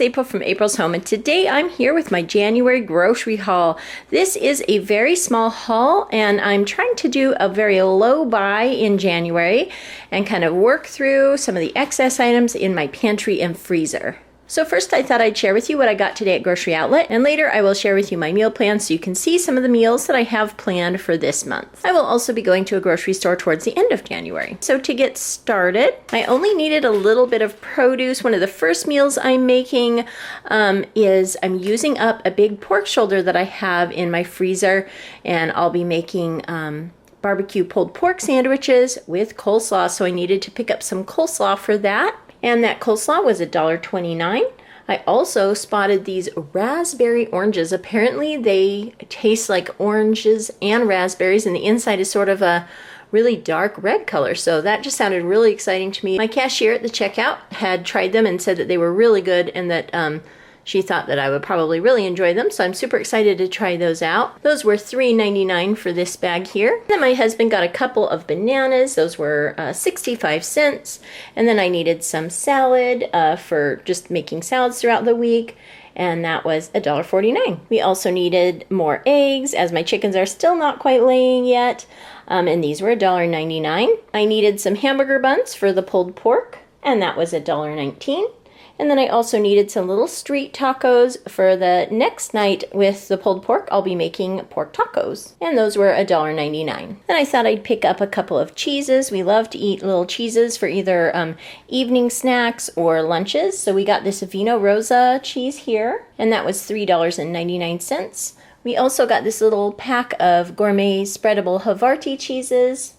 it's April from April's Home, and today I'm here with my January grocery haul. This is a very small haul, and I'm trying to do a very low buy in January and kind of work through some of the excess items in my pantry and freezer. So first I thought I'd share with you what I got today at Grocery Outlet, and later I will share with you my meal plan so you can see some of the meals that I have planned for this month. I will also be going to a grocery store towards the end of January. So to get started, I only needed a little bit of produce. One of the first meals I'm making is I'm using up a big pork shoulder that I have in my freezer, and I'll be making barbecue pulled pork sandwiches with coleslaw, so I needed to pick up some coleslaw for that. And that coleslaw was $1.29. I also spotted these raspberry oranges. Apparently they taste like oranges and raspberries, and the inside is sort of a really dark red color. So that just sounded really exciting to me. My cashier at the checkout had tried them and said that they were really good, and that she thought that I would probably really enjoy them, so I'm super excited to try those out. Those were $3.99 for this bag here. Then my husband got a couple of bananas. Those were 65 cents. And then I needed some salad for just making salads throughout the week, and that was $1.49. We also needed more eggs, as my chickens are still not quite laying yet, and these were $1.99. I needed some hamburger buns for the pulled pork, and that was $1.19. And then I also needed some little street tacos for the next night. With the pulled pork, I'll be making pork tacos, and those were $1.99. Then I thought I'd pick up a couple of cheeses. We love to eat little cheeses for either evening snacks or lunches. So we got this Vino Rosa cheese here, and that was $3.99. We also got this little pack of Gourmet Spreadable Havarti cheeses,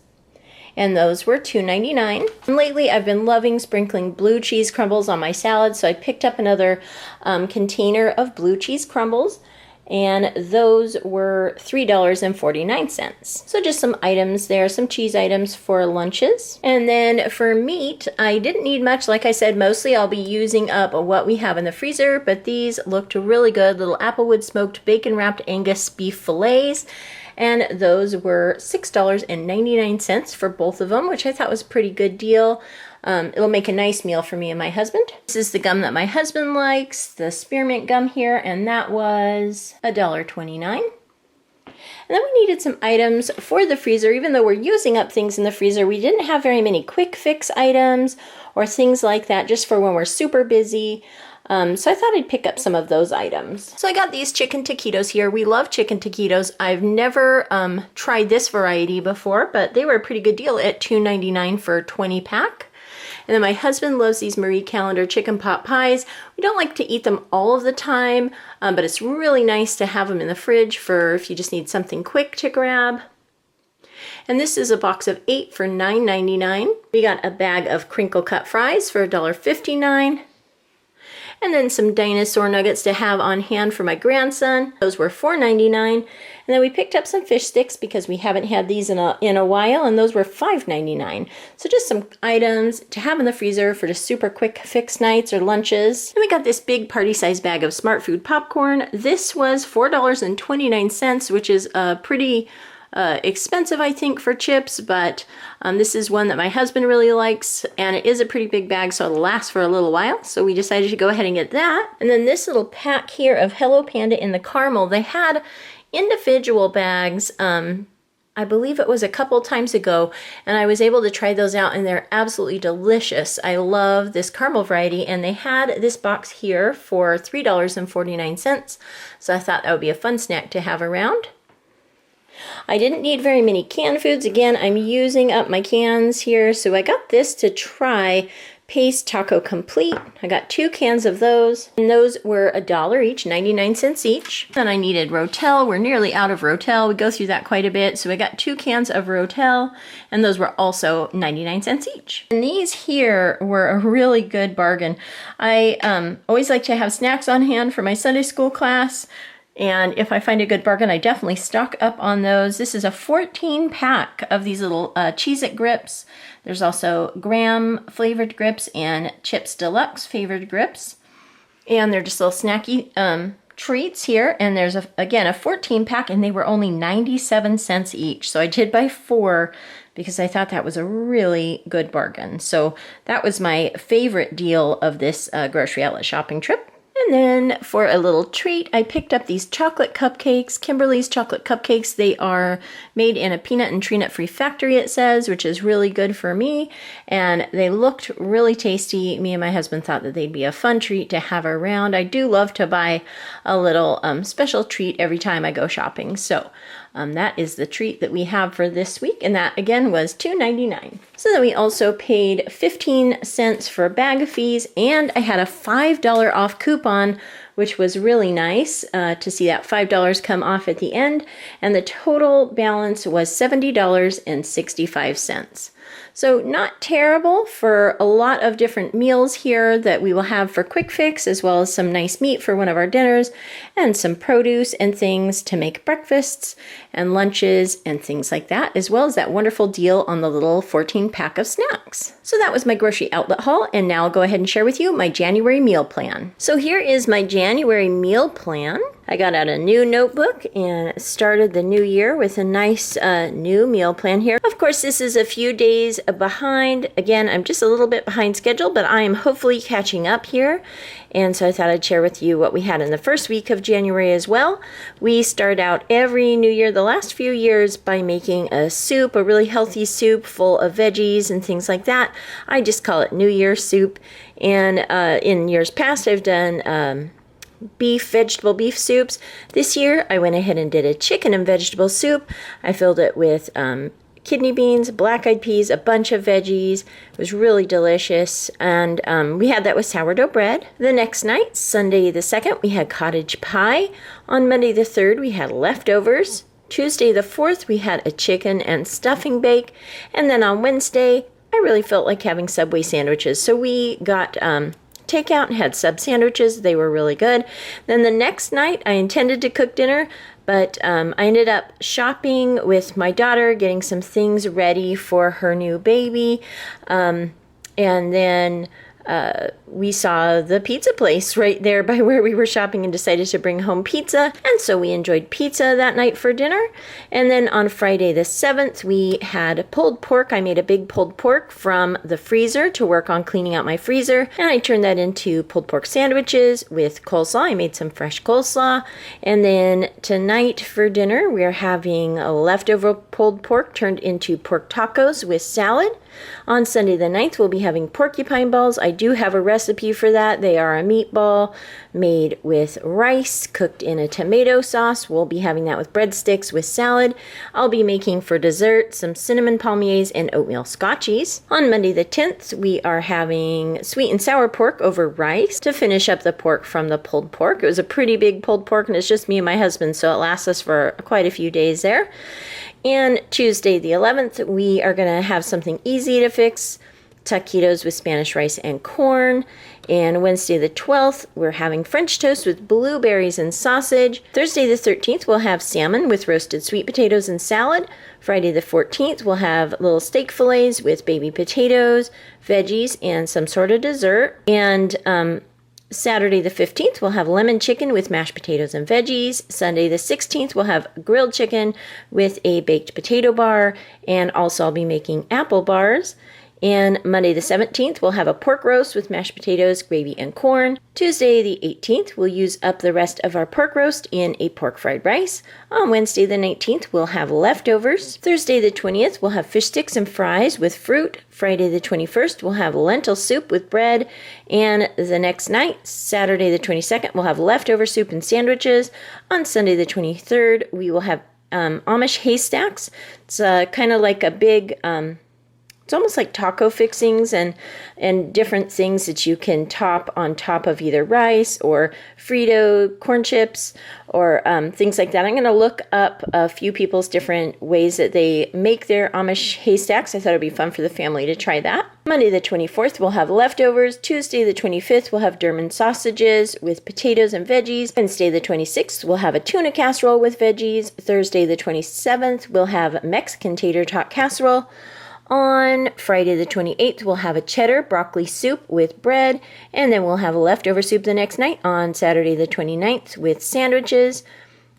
and those were $2.99. And lately I've been loving sprinkling blue cheese crumbles on my salad, so I picked up another container of blue cheese crumbles, and those were $3.49. So just some items there, some cheese items for lunches. And then for meat, I didn't need much. Like I said, mostly I'll be using up what we have in the freezer, but these looked really good. Little Applewood smoked bacon wrapped Angus beef fillets. And those were $6.99 for both of them, which I thought was a pretty good deal. It'll make a nice meal for me and my husband. This is the gum that my husband likes, the spearmint gum here, and that was $1.29. And then we needed some items for the freezer. Even though we're using up things in the freezer, we didn't have very many quick fix items or things like that, just for when we're super busy. So I thought I'd pick up some of those items. So I got these chicken taquitos here. We love chicken taquitos. I've never tried this variety before, but they were a pretty good deal at $2.99 for a 20 pack. And then my husband loves these Marie Callender chicken pot pies. We don't like to eat them all of the time, but it's really nice to have them in the fridge for if you just need something quick to grab. And this is a box of 8 for $9.99. We got a bag of Crinkle Cut Fries for $1.59. And then some Dinosaur Nuggets to have on hand for my grandson. Those were $4.99. And then we picked up some fish sticks because we haven't had these in a while, and those were $5.99. So just some items to have in the freezer for just super quick fix nights or lunches. And we got this big party-sized bag of Smart Food popcorn. This was $4.29, which is pretty expensive, I think, for chips, but this is one that my husband really likes, and it is a pretty big bag, so it'll last for a little while, so we decided to go ahead and get that. And then this little pack here of Hello Panda in the caramel. They had individual bags, I believe it was a couple times ago, and I was able to try those out, and they're absolutely delicious. I love this caramel variety, and they had this box here for $3.49, so I thought that would be a fun snack to have around. I didn't need very many canned foods. Again, I'm using up my cans here, so I got this to try, Paste Taco Complete. I got 2 cans of those, and those were $1 each, 99 cents each. Then I needed Rotel. We're nearly out of Rotel. We go through that quite a bit, so I got 2 cans of Rotel, and those were also 99 cents each. And these here were a really good bargain. I always like to have snacks on hand for my Sunday school class, and if I find a good bargain, I definitely stock up on those. This is a 14 pack of these little Cheez-It grips. There's also Graham flavored grips and Chips Deluxe flavored grips. And they're just little snacky treats here. And there's, again, a 14 pack, and they were only 97 cents each. So I did buy 4 because I thought that was a really good bargain. So that was my favorite deal of this grocery outlet shopping trip. And then for a little treat, I picked up these chocolate cupcakes, Kimberly's chocolate cupcakes. They are made in a peanut and tree nut free factory, it says, which is really good for me. And they looked really tasty. Me and my husband thought that they'd be a fun treat to have around. I do love to buy a little special treat every time I go shopping. So that is the treat that we have for this week. And that again was $2.99. So then we also paid 15 cents for a bag of fees, and I had a $5 off coupon, which was really nice to see that $5 come off at the end. And the total balance was $70.65. So not terrible for a lot of different meals here that we will have for quick fix, as well as some nice meat for one of our dinners and some produce and things to make breakfasts and lunches and things like that, as well as that wonderful deal on the little 14 pack of snacks. So that was my grocery outlet haul, and now I'll go ahead and share with you my January meal plan. So here is my January meal plan. I got out a new notebook and started the new year with a nice new meal plan here. Of course, this is a few days behind. Again, I'm just a little bit behind schedule, but I am hopefully catching up here. And so I thought I'd share with you what we had in the first week of January as well. We start out every new year, the last few years, by making a soup, a really healthy soup full of veggies and things like that. I just call it New Year soup. And in years past, I've done vegetable beef soups. This year, I went ahead and did a chicken and vegetable soup. I filled it with kidney beans, black-eyed peas, a bunch of veggies. It was really delicious, and we had that with sourdough bread. The next night, Sunday the 2nd, we had cottage pie. On Monday the 3rd, we had leftovers. Tuesday the 4th, we had a chicken and stuffing bake. And then on Wednesday, I really felt like having Subway sandwiches, so we got takeout and had sub sandwiches. They were really good. Then the next night, I intended to cook dinner, but I ended up shopping with my daughter, getting some things ready for her new baby. And then we saw the pizza place right there by where we were shopping and decided to bring home pizza. And so we enjoyed pizza that night for dinner. And then on Friday the 7th, we had pulled pork. I made a big pulled pork from the freezer to work on cleaning out my freezer. And I turned that into pulled pork sandwiches with coleslaw. I made some fresh coleslaw. And then tonight for dinner, we're having a leftover pulled pork turned into pork tacos with salad. On Sunday the 9th, we'll be having porcupine balls. I do have a recipe for that. They are a meatball made with rice cooked in a tomato sauce. We'll be having that with breadsticks with salad. I'll be making for dessert some cinnamon palmiers and oatmeal scotchies. On Monday the 10th, we are having sweet and sour pork over rice to finish up the pork from the pulled pork. It was a pretty big pulled pork, and it's just me and my husband, so it lasts us for quite a few days there. And Tuesday the 11th, we are going to have something easy to fix, taquitos with Spanish rice and corn. And Wednesday the 12th, we're having French toast with blueberries and sausage. Thursday the 13th, we'll have salmon with roasted sweet potatoes and salad. Friday the 14th, we'll have little steak fillets with baby potatoes, veggies, and some sort of dessert. And Saturday the 15th, we'll have lemon chicken with mashed potatoes and veggies. Sunday the 16th, we'll have grilled chicken with a baked potato bar. And also I'll be making apple bars. And Monday the 17th, we'll have a pork roast with mashed potatoes, gravy, and corn. Tuesday the 18th, we'll use up the rest of our pork roast in a pork fried rice. On Wednesday the 19th, we'll have leftovers. Thursday the 20th, we'll have fish sticks and fries with fruit. Friday the 21st, we'll have lentil soup with bread. And the next night, Saturday the 22nd, we'll have leftover soup and sandwiches. On Sunday the 23rd, we will have Amish Haystacks. It's kind of like a big... It's almost like taco fixings and different things that you can top on top of either rice or Frito corn chips or things like that. I'm going to look up a few people's different ways that they make their Amish haystacks. I thought it would be fun for the family to try that. Monday the 24th, we'll have leftovers. Tuesday the 25th, we'll have German sausages with potatoes and veggies. Wednesday the 26th, we'll have a tuna casserole with veggies. Thursday the 27th, we'll have Mexican tater tot casserole. On Friday the 28th, we'll have a cheddar broccoli soup with bread, and then we'll have a leftover soup the next night on Saturday the 29th with sandwiches.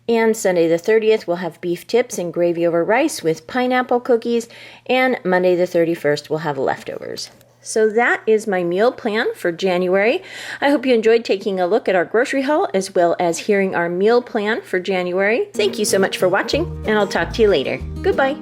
And Sunday the 30th, we'll have beef tips and gravy over rice with pineapple cookies, and Monday the 31st, we'll have leftovers. So that is my meal plan for January. I hope you enjoyed taking a look at our grocery haul as well as hearing our meal plan for January. Thank you so much for watching, and I'll talk to you later. Goodbye.